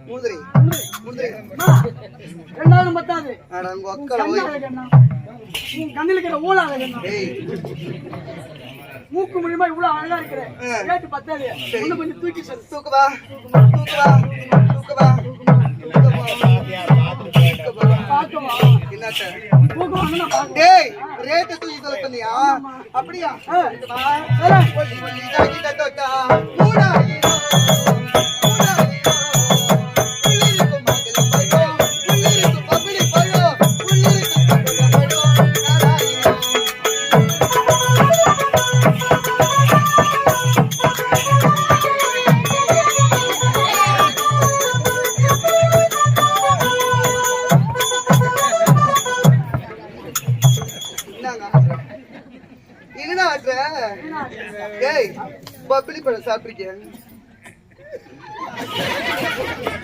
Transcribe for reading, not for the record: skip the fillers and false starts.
முந்திரி முந்திரி ரெண்டாவது பத்தாது கண்ணில் இருக்கிற ஊழ மூக்கு மூலியமா இவ்வளவு அழகா இருக்கிறேன் ரேட்டு பத்தாது இன்னும் கொஞ்சம் தூக்கி தூக்குவா தூக்குவா தூக்குவா டேய் ரேட் தூக்கி சொல்ல சொன்னியா அப்படியா பப்ளி பழம் சாப்பிட்டிருக்கேன்